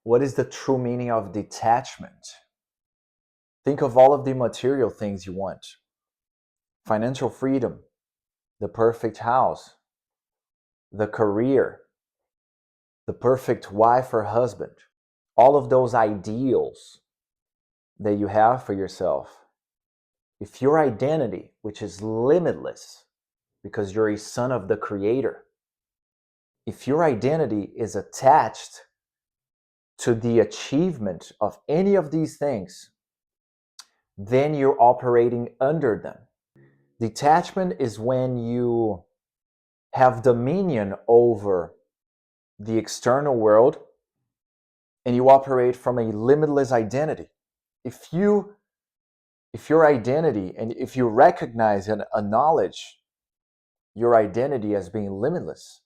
What is the true meaning of detachment? Think of all of the material things you want: financial freedom, the perfect house, the career, the perfect wife or husband, all of those ideals that you have for yourself. If your identity, which is limitless because you're a son of the Creator, if your identity is attached to the achievement of any of these things, then you're operating under them. Detachment is when you have dominion over the external world and you operate from a limitless identity. If you if your identity and if you recognize and acknowledge your identity as being limitless,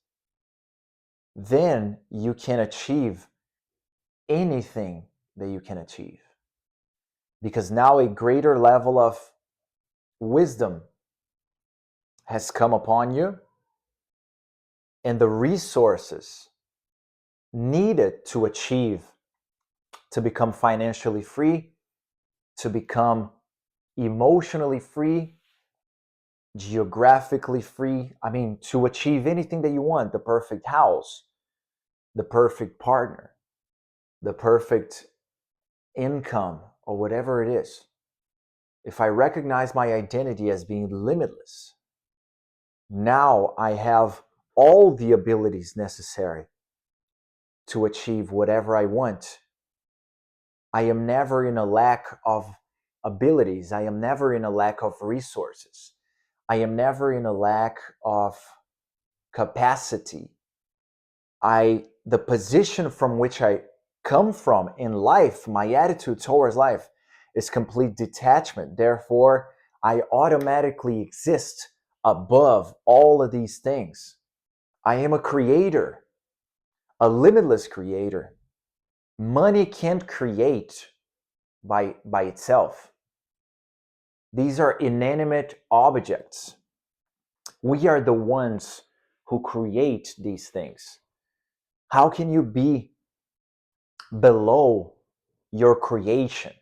then you can achieve anything that you can achieve. Because now a greater level of wisdom has come upon you, and the resources needed to achieve, to become financially free, to become emotionally free, geographically free. I mean, to achieve anything that you want: the perfect house, the perfect partner, the perfect income, or whatever it is. If I recognize my identity as being limitless, now I have all the abilities necessary to achieve whatever I want. I am never in a lack of abilities. I am never in a lack of resources. I am never in a lack of capacity. The position from which I come from in life, my attitude towards life, is complete detachment. Therefore, I automatically exist above all of these things. I am a creator, a limitless creator. Money can't create by itself. These are inanimate objects. We are the ones who create these things. How can you be below your creation?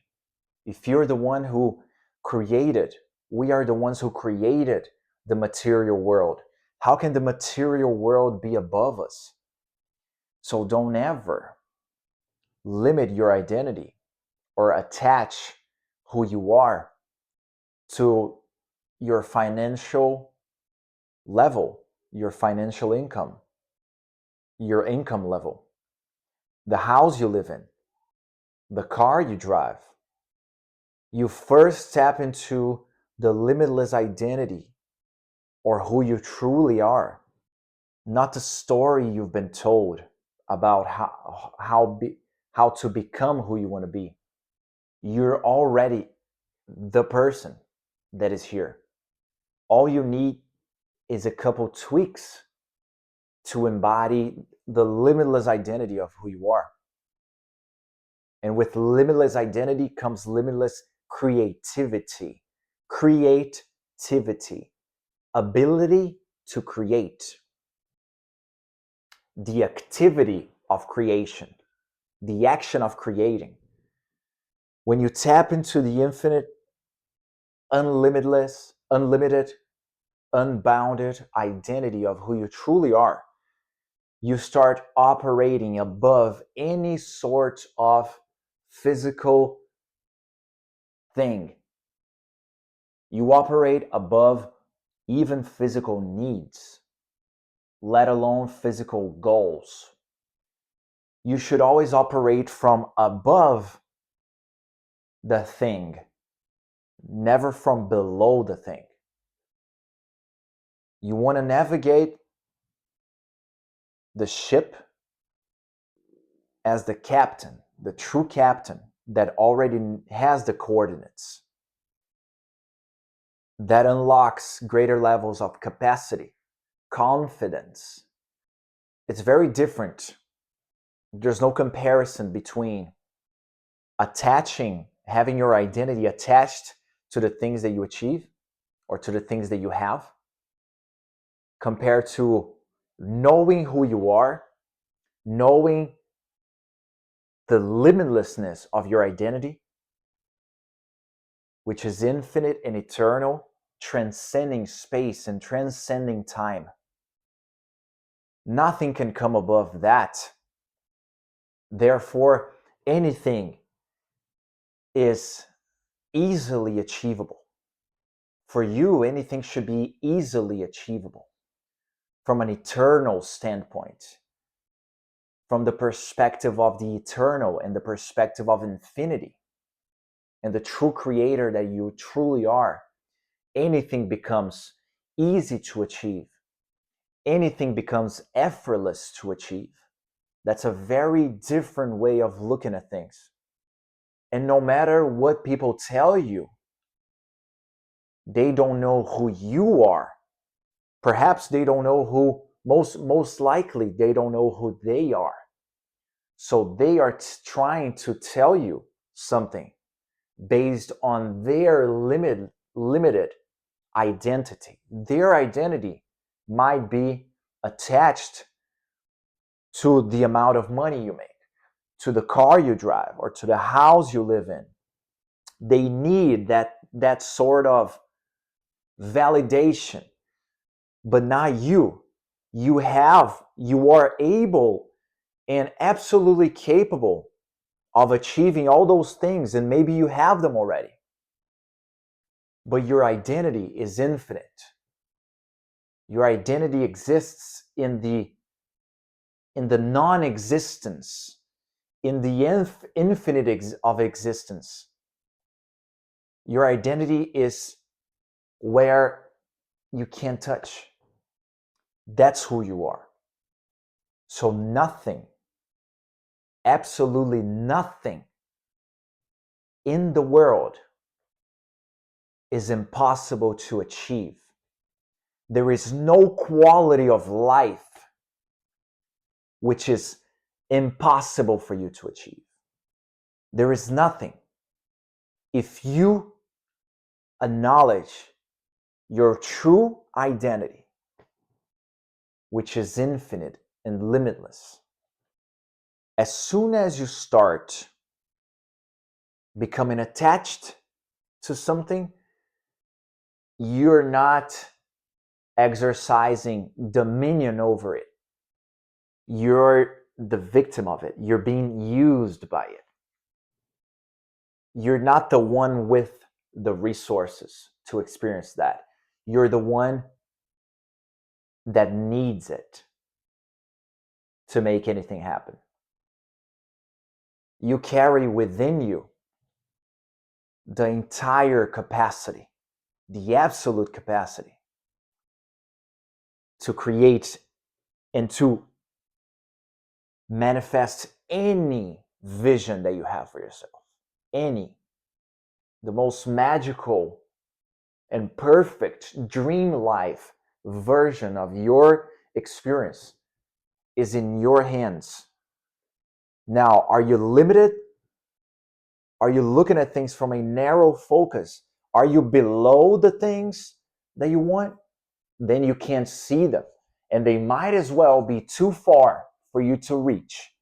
If you're the one who created, we are the ones who created the material world. How can the material world be above us? So don't ever limit your identity or attach who you are to your financial level, your financial income, your income level, the house you live in, the car you drive. You first tap into the limitless identity, or who you truly are, not the story you've been told about how to become who you want to be. You're already the person that is here. All you need is a couple tweaks to embody the limitless identity of who you are. And with limitless identity comes limitless creativity. Creativity, ability to create, the activity of creation, the action of creating. When you tap into the infinite, unlimited, unbounded identity of who you truly are, you start operating above any sort of physical thing. You operate above even physical needs, let alone physical goals. You should always operate from above the thing, never from below the thing. You want to navigate the ship as the captain, the true captain that already has the coordinates. That unlocks greater levels of capacity, confidence. It's very different. There's no comparison between having your identity attached to the things that you achieve or to the things that you have, compared to knowing who you are, knowing the limitlessness of your identity, which is infinite and eternal, transcending space and transcending time. Nothing can come above that. Therefore, anything is easily achievable. For you, anything should be easily achievable from an eternal standpoint, from the perspective of the eternal and the perspective of infinity and the true creator that you truly are. Anything becomes easy to achieve. Anything becomes effortless to achieve. That's a very different way of looking at things. And no matter what people tell you, they don't know who you are. Perhaps they don't know who, most likely they don't know who they are. So they are trying to tell you something based on their limited identity. Their identity might be attached to the amount of money you make, to the car you drive, or to the house you live in. They need that sort of validation, but not you. You are able and absolutely capable of achieving all those things, and maybe you have them already. But your identity is infinite. Your identity exists in the non-existence, in the infinite of existence. Your identity is where you can't touch. That's who you are. So nothing, absolutely nothing in the world is impossible to achieve. There is no quality of life which is impossible for you to achieve. There is nothing. If you acknowledge your true identity, which is infinite and limitless, as soon as you start becoming attached to something, you're not exercising dominion over it. You're the victim of it. You're being used by it. You're not the one with the resources to experience that. You're the one that needs it to make anything happen. You carry within you the entire capacity, the absolute capacity to create and to manifest any vision that you have for yourself. Any. The most magical and perfect dream life version of your experience is in your hands. Now, are you limited? Are you looking at things from a narrow focus? Are you below the things that you want? Then you can't see them. And they might as well be too far for you to reach.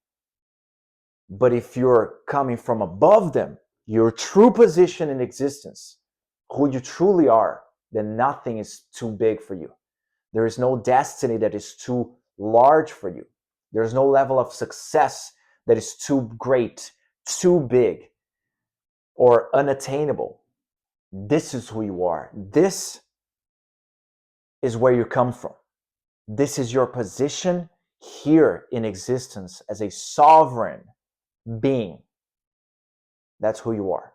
But if you're coming from above them, your true position in existence, who you truly are, then nothing is too big for you. There is no destiny that is too large for you. There's no level of success that is too great, too big, or unattainable. This is who you are. This is where you come from. This is your position here in existence as a sovereign being. That's who you are.